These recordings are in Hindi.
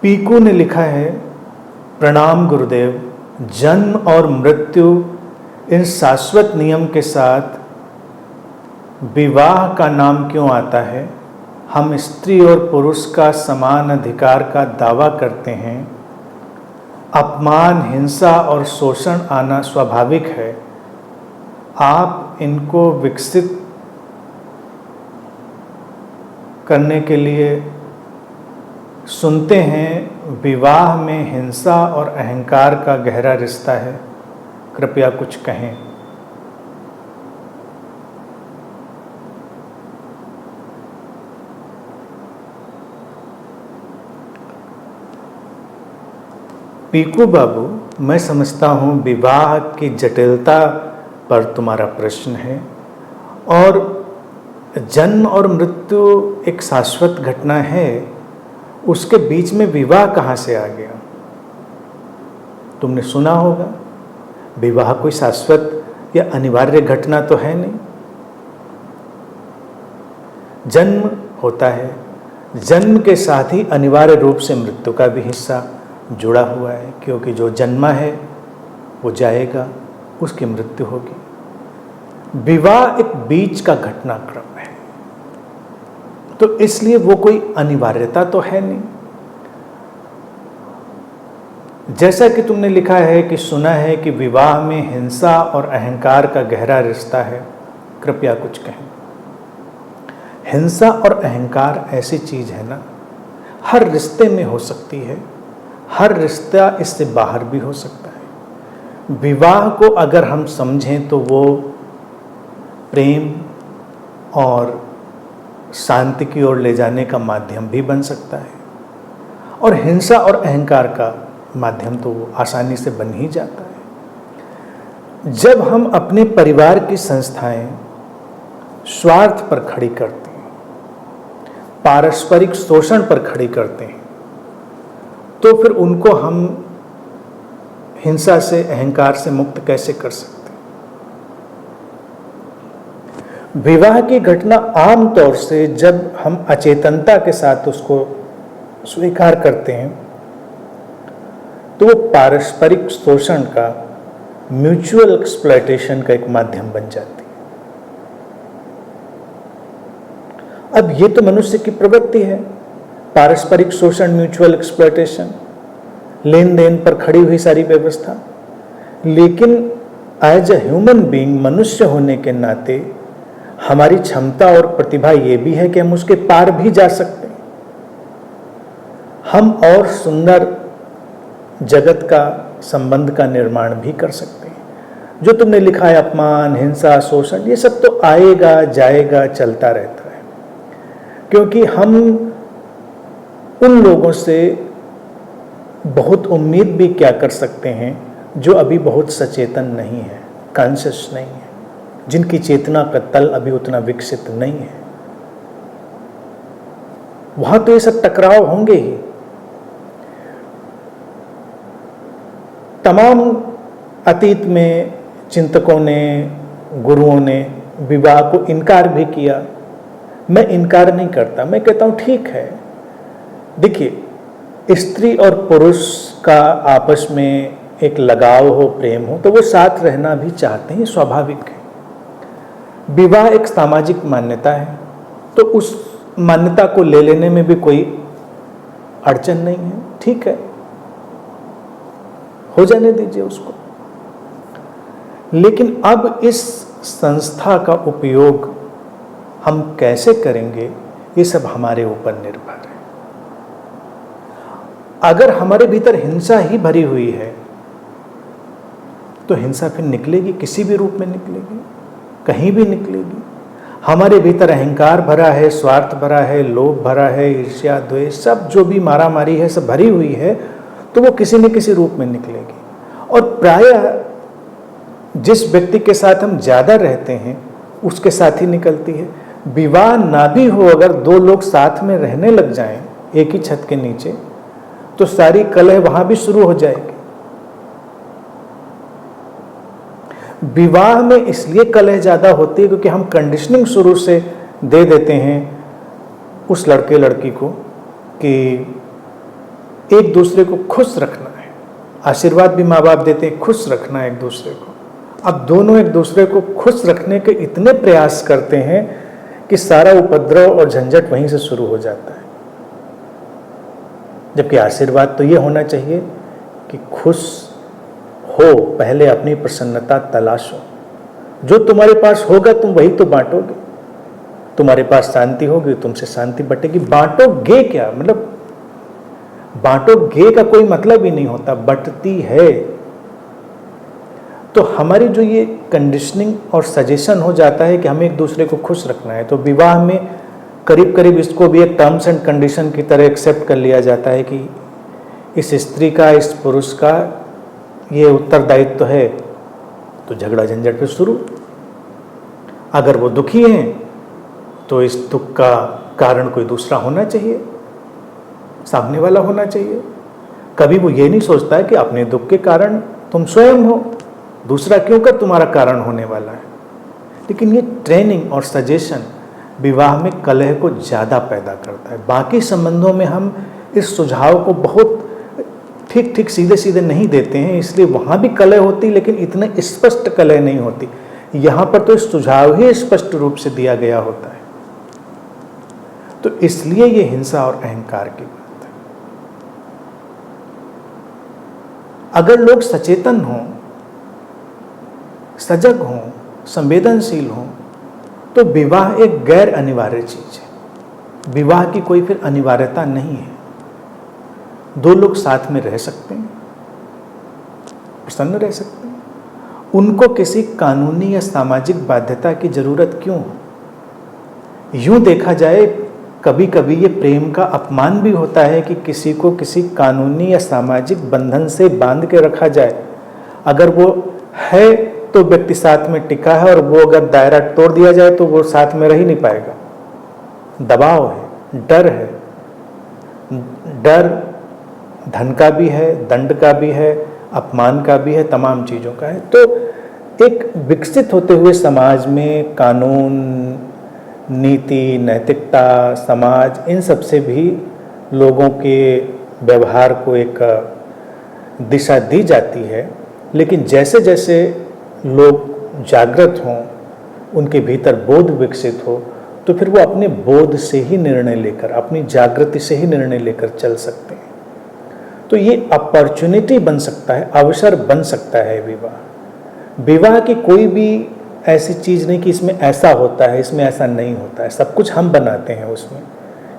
पीकू ने लिखा है, प्रणाम गुरुदेव, जन्म और मृत्यु इन शाश्वत नियम के साथ विवाह का नाम क्यों आता है? हम स्त्री और पुरुष का समान अधिकार का दावा करते हैं। अपमान, हिंसा और शोषण आना स्वाभाविक है। आप इनको विकसित करने के लिए सुनते हैं। विवाह में हिंसा और अहंकार का गहरा रिश्ता है, कृपया कुछ कहें। पीकू बाबू, मैं समझता हूँ विवाह की जटिलता पर तुम्हारा प्रश्न है, और जन्म और मृत्यु एक शाश्वत घटना है, उसके बीच में विवाह कहाँ से आ गया? तुमने सुना होगा, विवाह कोई शाश्वत या अनिवार्य घटना तो है नहीं। जन्म होता है, जन्म के साथ ही अनिवार्य रूप से मृत्यु का भी हिस्सा जुड़ा हुआ है, क्योंकि जो जन्मा है वो जाएगा, उसकी मृत्यु होगी। विवाह एक बीच का घटनाक्रम है, तो इसलिए वो कोई अनिवार्यता तो है नहीं। जैसा कि तुमने लिखा है कि सुना है कि विवाह में हिंसा और अहंकार का गहरा रिश्ता है, कृपया कुछ कहें। हिंसा और अहंकार ऐसी चीज है ना, हर रिश्ते में हो सकती है, हर रिश्ता इससे बाहर भी हो सकता है। विवाह को अगर हम समझें तो वो प्रेम और शांति की ओर ले जाने का माध्यम भी बन सकता है, और हिंसा और अहंकार का माध्यम तो वो आसानी से बन ही जाता है। जब हम अपने परिवार की संस्थाएं स्वार्थ पर खड़ी करते हैं, पारस्परिक शोषण पर खड़ी करते हैं, तो फिर उनको हम हिंसा से, अहंकार से मुक्त कैसे कर सकते हैं? विवाह की घटना आम तौर से जब हम अचेतनता के साथ उसको स्वीकार करते हैं तो वो पारस्परिक शोषण का, म्यूचुअल एक्सप्लॉयटेशन का एक माध्यम बन जाती है। अब ये तो मनुष्य की प्रवृत्ति है, पारस्परिक शोषण, म्यूचुअल एक्सप्लॉयटेशन, लेन देन पर खड़ी हुई सारी व्यवस्था। लेकिन एज अ ह्यूमन बीइंग, मनुष्य होने के नाते हमारी क्षमता और प्रतिभा ये भी है कि हम उसके पार भी जा सकते हैं। हम और सुंदर जगत का, संबंध का निर्माण भी कर सकते हैं। जो तुमने लिखा है, अपमान, हिंसा, शोषण, ये सब तो आएगा जाएगा, चलता रहता है, क्योंकि हम उन लोगों से बहुत उम्मीद भी क्या कर सकते हैं जो अभी बहुत सचेतन नहीं है, कॉन्शियस नहीं है, जिनकी चेतना का तल अभी उतना विकसित नहीं है। वहां तो ये सब टकराव होंगे ही। तमाम अतीत में चिंतकों ने, गुरुओं ने विवाह को इनकार भी किया। मैं इनकार नहीं करता, मैं कहता हूं ठीक है। देखिए, स्त्री और पुरुष का आपस में एक लगाव हो, प्रेम हो, तो वो साथ रहना भी चाहते हैं, स्वाभाविक है। विवाह एक सामाजिक मान्यता है, तो उस मान्यता को ले लेने में भी कोई अड़चन नहीं है, ठीक है, हो जाने दीजिए उसको। लेकिन अब इस संस्था का उपयोग हम कैसे करेंगे, ये सब हमारे ऊपर निर्भर है। अगर हमारे भीतर हिंसा ही भरी हुई है तो हिंसा फिर निकलेगी, किसी भी रूप में निकलेगी, कहीं भी निकलेगी। हमारे भीतर अहंकार भरा है, स्वार्थ भरा है, लोभ भरा है, ईर्ष्या, द्वेष, सब जो भी मारा मारी है, सब भरी हुई है, तो वो किसी न किसी रूप में निकलेगी। और प्रायः जिस व्यक्ति के साथ हम ज़्यादा रहते हैं उसके साथ ही निकलती है। विवाह ना भी हो, अगर दो लोग साथ में रहने लग जाएं एक ही छत के नीचे, तो सारी कलह वहां भी शुरू हो जाएगी। विवाह में इसलिए कलह ज़्यादा होती है क्योंकि हम कंडीशनिंग शुरू से दे देते हैं उस लड़के लड़की को कि एक दूसरे को खुश रखना है। आशीर्वाद भी माँ बाप देते हैं, खुश रखना है एक दूसरे को। अब दोनों एक दूसरे को खुश रखने के इतने प्रयास करते हैं कि सारा उपद्रव और झंझट वहीं से शुरू हो जाता है। जबकि आशीर्वाद तो ये होना चाहिए कि खुश हो, पहले अपनी प्रसन्नता तलाशो। जो तुम्हारे पास होगा तुम वही तो बांटोगे। तुम्हारे पास शांति होगी, तुमसे शांति बटेगी। बांटोगे क्या, मतलब बांटोगे का कोई मतलब ही नहीं होता, बटती है। तो हमारी जो ये कंडीशनिंग और सजेशन हो जाता है कि हमें एक दूसरे को खुश रखना है, तो विवाह में करीब करीब इसको भी एक टर्म्स एंड कंडीशन की तरह एक्सेप्ट कर लिया जाता है कि इस स्त्री का, इस पुरुष का ये उत्तरदायित्व तो है, तो झगड़ा झंझट पे शुरू। अगर वो दुखी हैं तो इस दुख का कारण कोई दूसरा होना चाहिए, सामने वाला होना चाहिए। कभी वो ये नहीं सोचता है कि अपने दुख के कारण तुम स्वयं हो, दूसरा क्यों कर तुम्हारा कारण होने वाला है। लेकिन ये ट्रेनिंग और सजेशन विवाह में कलह को ज़्यादा पैदा करता है। बाकी संबंधों में हम इस सुझाव को बहुत ठीक ठीक सीधे सीधे नहीं देते हैं, इसलिए वहाँ भी कलह होती, लेकिन इतने स्पष्ट कलह नहीं होती। यहाँ पर तो इस सुझाव ही स्पष्ट रूप से दिया गया होता है। तो इसलिए ये हिंसा और अहंकार की बात है। अगर लोग सचेतन हों, सजग हों, संवेदनशील हों, तो विवाह एक गैर अनिवार्य चीज है। विवाह की कोई फिर अनिवार्यता नहीं है। दो लोग साथ में रह सकते हैं, प्रसन्न रह सकते हैं। उनको किसी कानूनी या सामाजिक बाध्यता की जरूरत क्यों हो। यूं देखा जाए कभी कभी ये प्रेम का अपमान भी होता है कि किसी को किसी कानूनी या सामाजिक बंधन से बांध के रखा जाए। अगर वो है तो व्यक्ति साथ में टिका है, और वो अगर दायरा तोड़ दिया जाए तो वो साथ में रह ही नहीं पाएगा। दबाव है, डर है। डर धन का भी है, दंड का भी है, अपमान का भी है, तमाम चीज़ों का है। तो एक विकसित होते हुए समाज में कानून, नीति, नैतिकता, समाज, इन सब से भी लोगों के व्यवहार को एक दिशा दी जाती है। लेकिन जैसे जैसे लोग जागृत हों, उनके भीतर बोध विकसित हो, तो फिर वो अपने बोध से ही निर्णय लेकर, अपनी जागृति से ही निर्णय लेकर चल सकते हैं। तो ये अपॉर्चुनिटी बन सकता है, अवसर बन सकता है विवाह। विवाह की कोई भी ऐसी चीज़ नहीं कि इसमें ऐसा होता है, इसमें ऐसा नहीं होता है। सब कुछ हम बनाते हैं उसमें।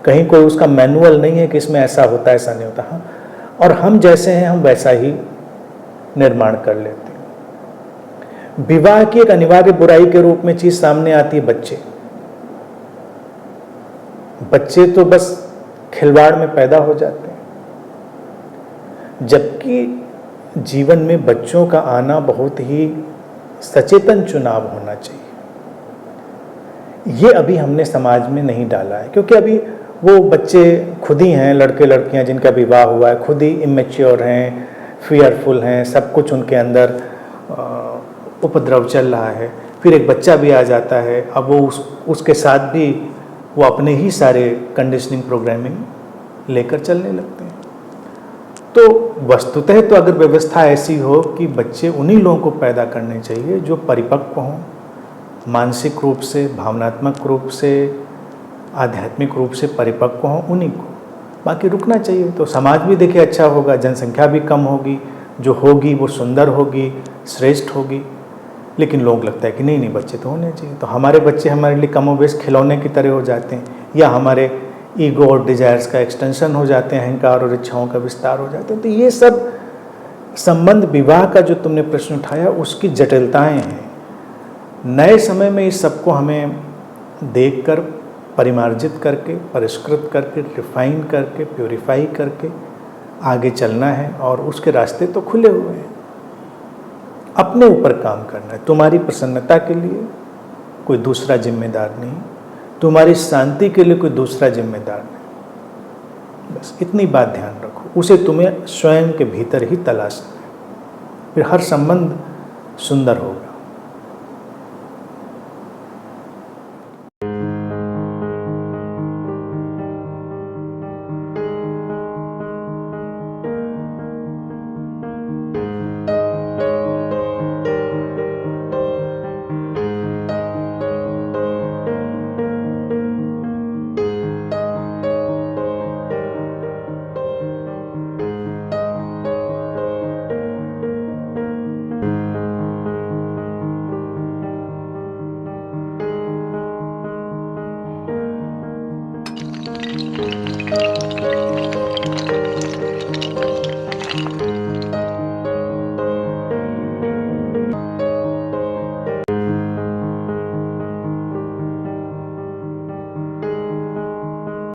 कहीं कोई उसका मैनुअल नहीं है कि इसमें ऐसा होता है, ऐसा नहीं होता। हाँ, और हम जैसे हैं हम वैसा ही निर्माण कर लेते हैं। विवाह की एक अनिवार्य बुराई के रूप में चीज सामने आती है बच्चे। बच्चे तो बस खिलवाड़ में पैदा हो जाते हैं, जबकि जीवन में बच्चों का आना बहुत ही सचेतन चुनाव होना चाहिए। ये अभी हमने समाज में नहीं डाला है, क्योंकि अभी वो बच्चे खुद ही हैं, लड़के लड़कियां जिनका विवाह हुआ है, खुद ही इमेच्योर हैं, फियरफुल हैं, सब कुछ उनके अंदर उपद्रव चल रहा है। फिर एक बच्चा भी आ जाता है, अब वो उसके साथ भी वो अपने ही सारे कंडीशनिंग प्रोग्रामिंग लेकर चलने लगते हैं। तो वस्तुतः तो अगर व्यवस्था ऐसी हो कि बच्चे उन्हीं लोगों को पैदा करने चाहिए जो परिपक्व हों, मानसिक रूप से, भावनात्मक रूप से, आध्यात्मिक रूप से परिपक्व हों, उन्हीं को। बाकी रुकना चाहिए तो समाज भी देखिए अच्छा होगा, जनसंख्या भी कम होगी, जो होगी वो सुंदर होगी, श्रेष्ठ होगी। लेकिन लोग लगता है कि नहीं बच्चे तो होने चाहिए। तो हमारे बच्चे हमारे लिए कमोबेश खिलौने की तरह हो जाते हैं, या हमारे ईगो और डिजायर्स का एक्सटेंशन हो जाते हैं, अहंकार और इच्छाओं का विस्तार हो जाते हैं। तो ये सब संबंध, विवाह का जो तुमने प्रश्न उठाया, उसकी जटिलताएं हैं। नए समय में इस सबको हमें देखकर, परिमार्जित करके, परिष्कृत करके, रिफाइन करके, प्योरीफाई करके आगे चलना है। और उसके रास्ते तो खुले हुए हैं। अपने ऊपर काम करना है। तुम्हारी प्रसन्नता के लिए कोई दूसरा जिम्मेदार नहीं, तुम्हारी शांति के लिए कोई दूसरा जिम्मेदार नहीं। बस इतनी बात ध्यान रखो, उसे तुम्हें स्वयं के भीतर ही तलाशना है, फिर हर संबंध सुंदर होगा।